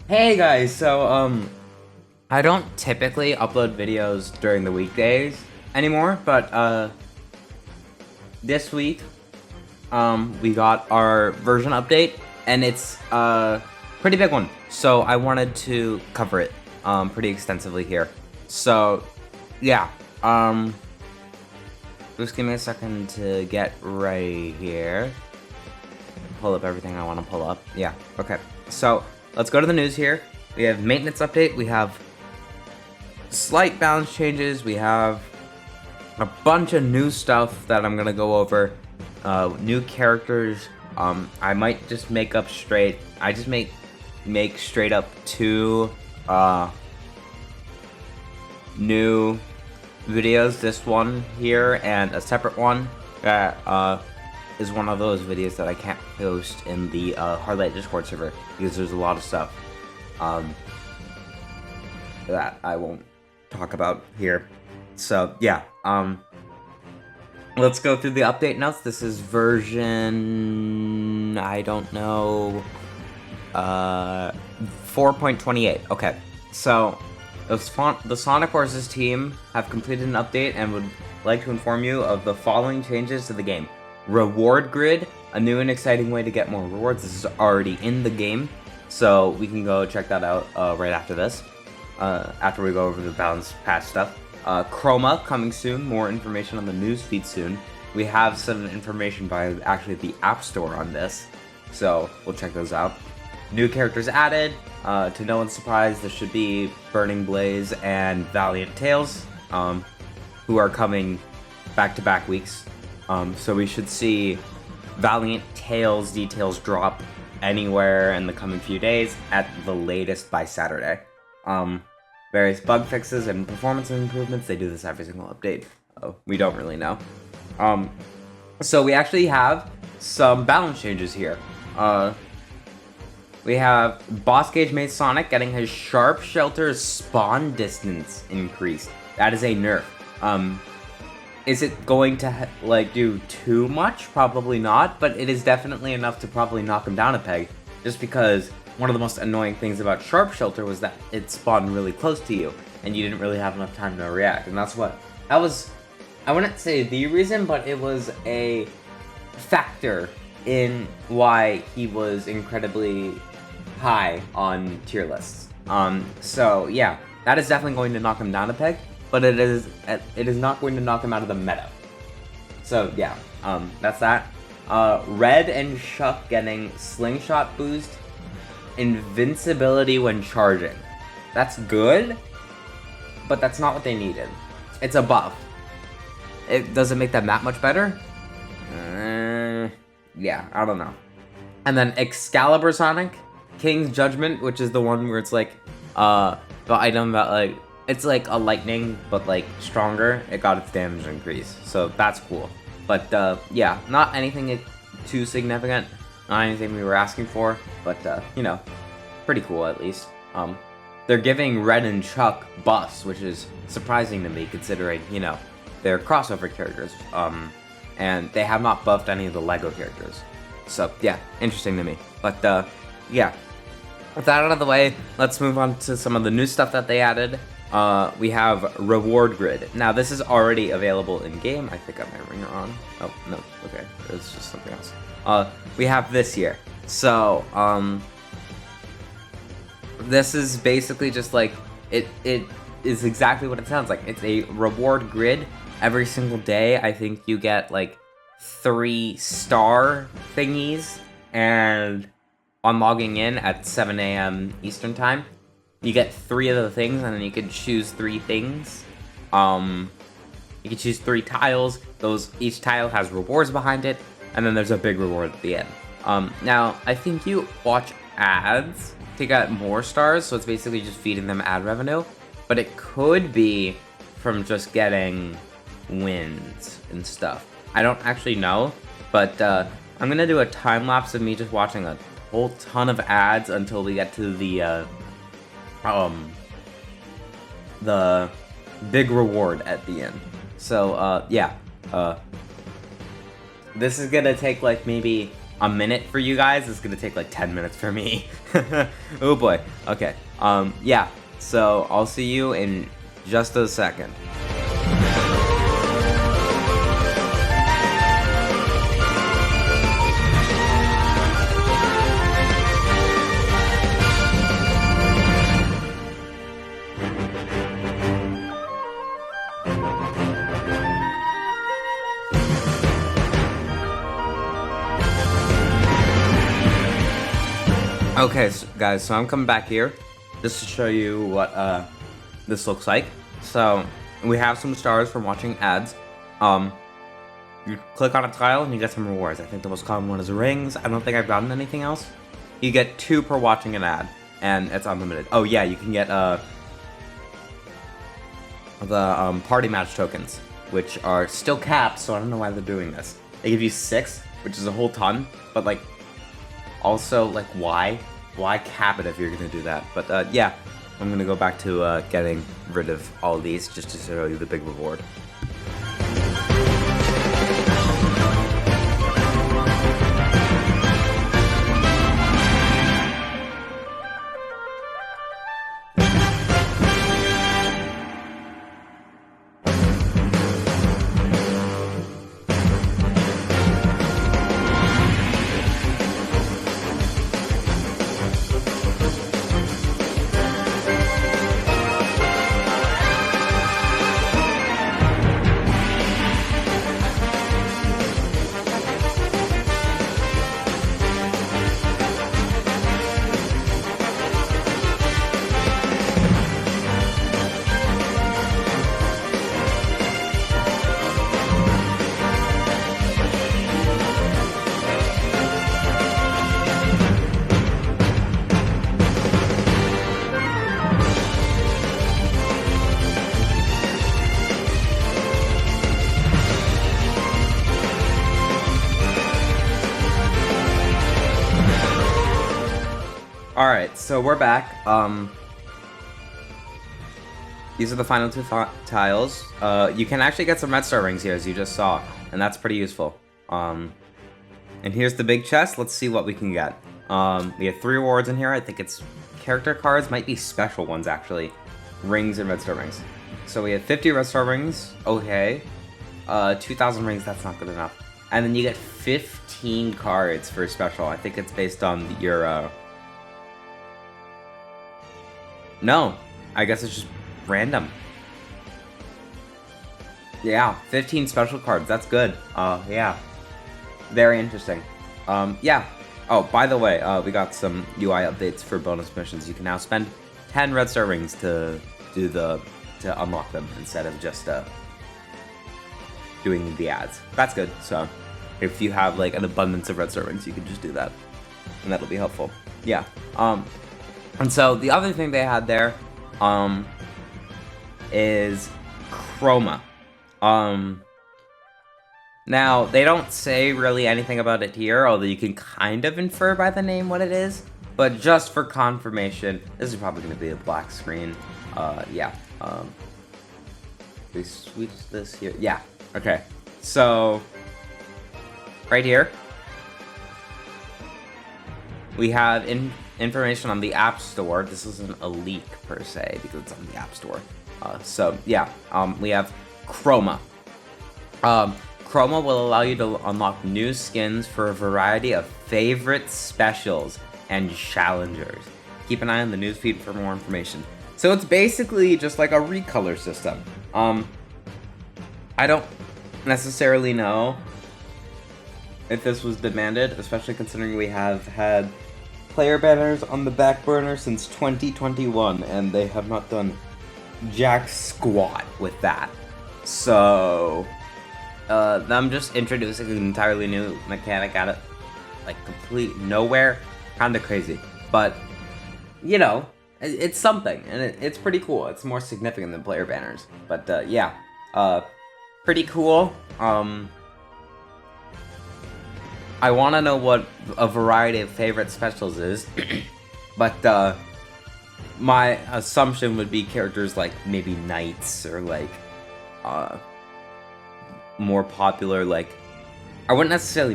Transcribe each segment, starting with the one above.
Hey guys, I don't typically upload videos during the weekdays anymore, but this week we got our version update and it's a pretty big one. So I wanted to cover it pretty extensively here. So yeah, just give me a second to get right here. Pull up everything I want to pull up. Yeah, okay. So let's go to the news here. We have maintenance update. We have slight balance changes. We have a bunch of new stuff that I'm gonna go over. New characters. I might just make straight up two new videos. This one here and a separate one that is one of those videos that I can't post in the Hardlight Discord server because there's a lot of stuff that I won't talk about here. So yeah, let's go through the update notes. This is version, I don't know, 4.28. Okay, so the Sonic Forces team have completed an update and would like to inform you of the following changes to the game. Reward grid, a new and exciting way to get more rewards. This is already in the game, so we can go check that out right after this, after we go over the balance patch stuff. Chroma coming soon, more information on the news feed soon. We have some information by actually the App Store on this, so we'll check those out. New characters added. To no one's surprise, there should be Burning Blaze and Valiant Tales, who are coming back-to-back weeks. So we should see Valiant Tales details drop anywhere in the coming few days, at the latest by Saturday. Various bug fixes and performance improvements, they do this every single update. We don't really know. So we actually have some balance changes here. We have Boss Gauge Mate Sonic getting his Sharp Shelter spawn distance increased. That is a nerf. Is it going to do too much? Probably not, but it is definitely enough to probably knock him down a peg. Just because one of the most annoying things about Sharp Shelter was that it spawned really close to you, and you didn't really have enough time to react. And that was, I wouldn't say the reason, but it was a factor in why he was incredibly high on tier lists. So yeah, that is definitely going to knock him down a peg, but it is not going to knock him out of the meta. So yeah, that's that. Red and Chuck getting slingshot boost, invincibility when charging. That's good, but that's not what they needed. It's a buff. It doesn't make them that much better. Yeah, I don't know. And then Excalibur Sonic, King's Judgment, which is the one where it's like the item that it's like a lightning but stronger. It got its damage increase, so that's cool. But yeah, not anything too significant, not anything we were asking for, but you know, pretty cool at least. They're giving Red and Chuck buffs, which is surprising to me considering, you know, they're crossover characters, and they have not buffed any of the Lego characters. So yeah, interesting to me. But yeah, with that out of the way, let's move on to some of the new stuff that they added. We have Reward Grid. Now, this is already available in-game. I think I have my ringer on. Oh, no. Okay. It's just something else. We have this here. So, this is basically just it is exactly what it sounds like. It's a reward grid. Every single day, I think you get 3 star thingies, and on logging in at 7 a.m. Eastern time, you get 3 of the things, and then you can choose 3 things. You can choose 3 tiles. Each tile has rewards behind it, and then there's a big reward at the end. Now, I think you watch ads to get more stars, so it's basically just feeding them ad revenue. But it could be from just getting wins and stuff. I don't actually know, but I'm gonna do a time lapse of me just watching a whole ton of ads until we get to the big reward at the end. So yeah, this is gonna take maybe a minute for you guys is gonna take like 10 minutes for me. Oh boy. Okay. Yeah. So I'll see you in just a second. Okay, so guys, so I'm coming back here just to show you what this looks like. So we have some stars from watching ads. You click on a tile and you get some rewards. I think the most common one is rings. I don't think I've gotten anything else. You get 2 per watching an ad, and it's unlimited. Oh yeah, you can get the party match tokens, which are still capped, so I don't know why they're doing this. They give you 6, which is a whole ton, but like, also, like, why? Why cap it if you're gonna do that? But yeah, I'm gonna go back to getting rid of all these just to show you the big reward. Alright, so we're back. These are the final 2 tiles. You can actually get some red star rings here, as you just saw, and that's pretty useful. And here's the big chest. Let's see what we can get. We have 3 rewards in here. I think it's character cards, might be special ones, actually. Rings and red star rings. So we have 50 red star rings. Okay. 2,000 rings, that's not good enough. And then you get 15 cards for special. I think it's based on your, No, I guess it's just random. Yeah, 15 special cards, that's good. Yeah. Very interesting. Yeah. Oh, by the way, we got some UI updates for bonus missions. You can now spend 10 red star rings to unlock them instead of just doing the ads. That's good. So if you have like an abundance of red star rings, you can just do that, and that'll be helpful. Yeah. And so the other thing they had there is chroma. Now, they don't say really anything about it here, although you can kind of infer by the name what it is. But just for confirmation, this is probably going to be a black screen. Yeah. We switch this here. Yeah. Okay. So, right here, we have information on the App Store. This isn't a leak per se because it's on the App Store. So yeah, we have chroma. Chroma will allow you to unlock new skins for a variety of favorite specials and challengers. Keep an eye on the newsfeed for more information. So it's basically just like a recolor system. I don't necessarily know if this was demanded, especially considering we have had player banners on the back burner since 2021, and they have not done jack squat with that. So, them just introducing an entirely new mechanic at it, like complete nowhere, kinda crazy. But, you know, it's something, and it's pretty cool. It's more significant than player banners. But, yeah, pretty cool. I want to know what a variety of favorite specials is, but my assumption would be characters like maybe knights or like more popular like I wouldn't necessarily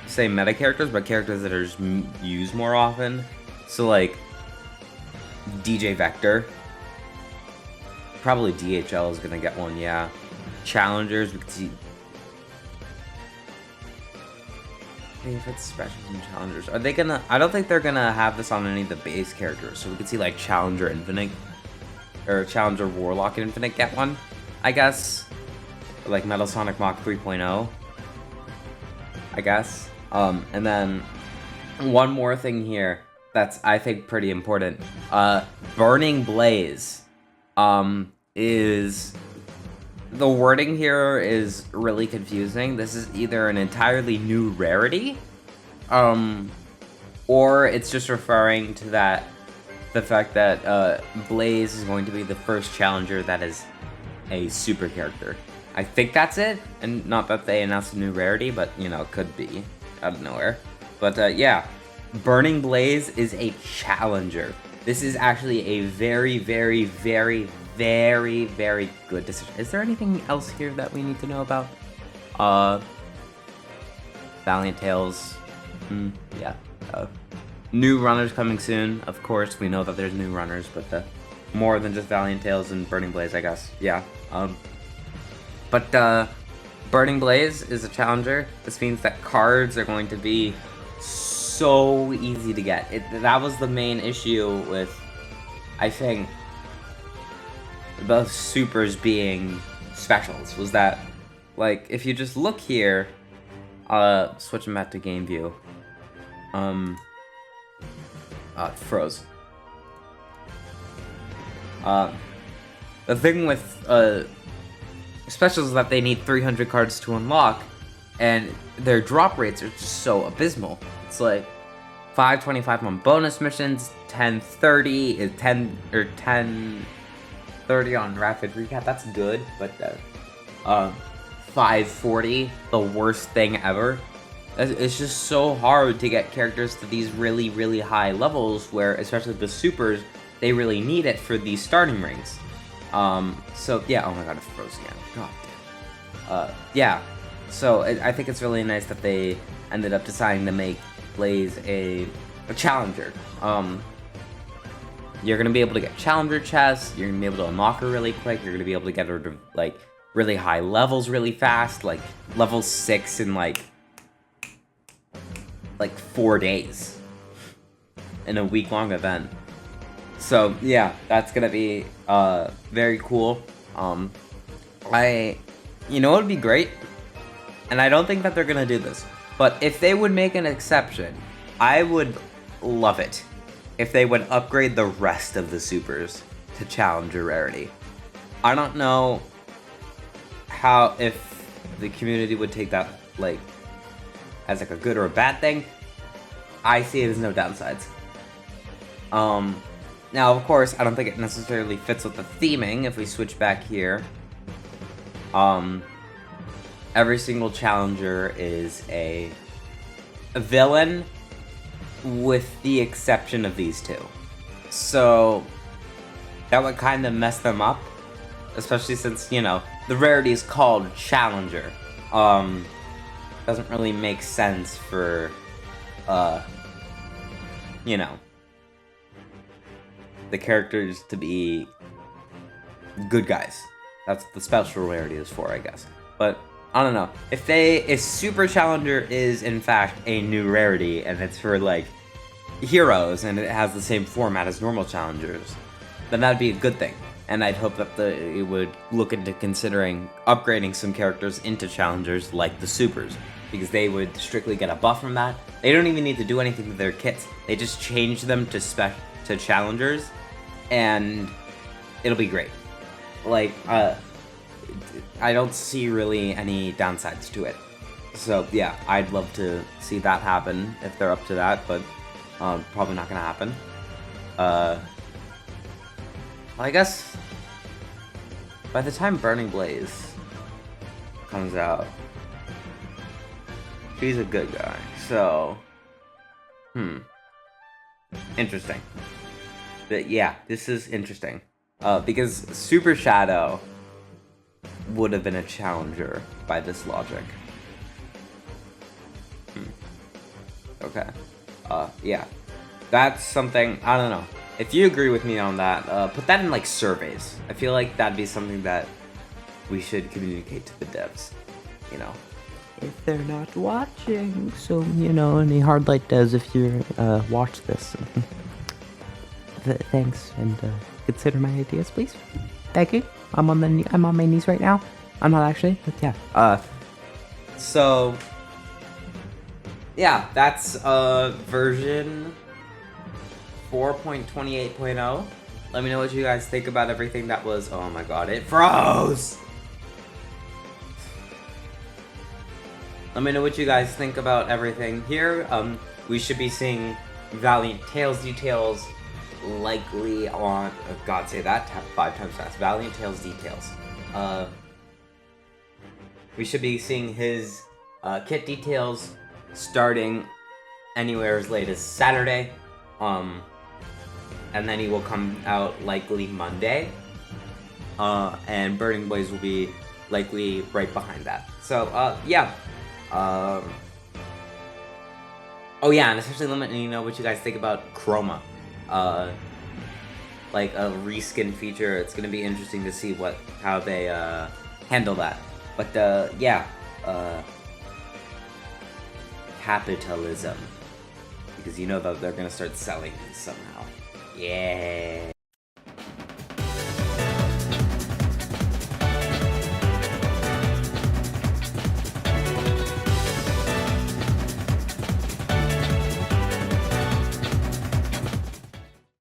say meta characters, but characters that are just used more often. So like DJ Vector. Probably DHL is gonna get one, yeah. Challengers, we could see. If it's specials and challengers, are they gonna? I don't think they're gonna have this on any of the base characters. So we could see like Challenger Infinite or Challenger Warlock Infinite get one, I guess. Or like Metal Sonic Mach 3.0, I guess. And then one more thing here that's I think pretty important. Burning Blaze, is. The wording here is really confusing. This is either an entirely new rarity, or it's just referring to the fact that Blaze is going to be the first challenger that is a super character. I think that's it, and not that they announced a new rarity, but you know, it could be out of nowhere. But yeah, Burning Blaze is a challenger. This is actually a very, very, very, very, very good decision. Is there anything else here that we need to know about? Valiant Tales. Yeah. New runners coming soon. Of course, we know that there's new runners, but more than just Valiant Tales and Burning Blaze, I guess. Yeah. But Burning Blaze is a challenger. This means that cards are going to be so easy to get. That was the main issue with, I think, the supers being specials, was that, like, if you just look here, switching back to game view, it froze. The thing with, specials is that they need 300 cards to unlock, and their drop rates are just so abysmal. It's like 525 on bonus missions, 1030, 1030 on rapid recap. That's good, but 540, the worst thing ever. It's just so hard to get characters to these really, really high levels, where especially the supers, they really need it for these starting rings. So yeah, oh my god, it froze again. God damn. Yeah, so I think it's really nice that they ended up deciding to make Blaze a challenger. You're gonna be able to get challenger chests, you're gonna be able to unlock her really quick, you're gonna be able to get her to, like, really high levels really fast, like, level 6 in, like 4 days. In a week-long event. So, yeah, that's gonna be, very cool. You know what would be great? And I don't think that they're gonna do this, but if they would make an exception, I would love it if they would upgrade the rest of the supers to challenger rarity. I don't know if the community would take that, like, as like a good or a bad thing. I see it as no downsides. Now, of course, I don't think it necessarily fits with the theming. If we switch back here, every single challenger is a villain, with the exception of these two. So that would kind of mess them up, especially since, you know, the rarity is called challenger. Doesn't really make sense for, you know, the characters to be good guys. That's what the special rarity is for, I guess. But I don't know. If Super Challenger is in fact a new rarity and it's for, like, heroes and it has the same format as normal challengers, then that'd be a good thing. And I'd hope that it would look into considering upgrading some characters into challengers like the supers, because they would strictly get a buff from that. They don't even need to do anything to their kits. They just change them to challengers, and it'll be great. Like, I don't see really any downsides to it. So yeah, I'd love to see that happen if they're up to that, but probably not gonna happen. Well, I guess by the time Burning Blaze comes out, he's a good guy. So, interesting. But yeah, this is interesting. Because Super Shadow would have been a challenger by this logic. Okay. Yeah. That's something, I don't know. If you agree with me on that, put that in like surveys. I feel like that'd be something that we should communicate to the devs, you know. If they're not watching, so any hard light does if you watch this. Thanks, and consider my ideas, please. Thank you. I'm on my knees right now. I'm not actually, but yeah. So yeah, that's version 4.28.0. Let me know what you guys think about everything that was. Oh my god, it froze. Let me know what you guys think about everything here. We should be seeing Valiant Tales details likely on. Oh god, say that 5 times fast. Valiant Tales details. We should be seeing his kit details starting anywhere as late as Saturday. And then he will come out likely Monday. And Burning Blaze will be likely right behind that. So, yeah. Oh yeah, and especially let me know what you guys think about chroma. Like a reskin feature. It's gonna be interesting to see how they handle that. But yeah, capitalism, because you know that they're gonna start selling these somehow. Yeah.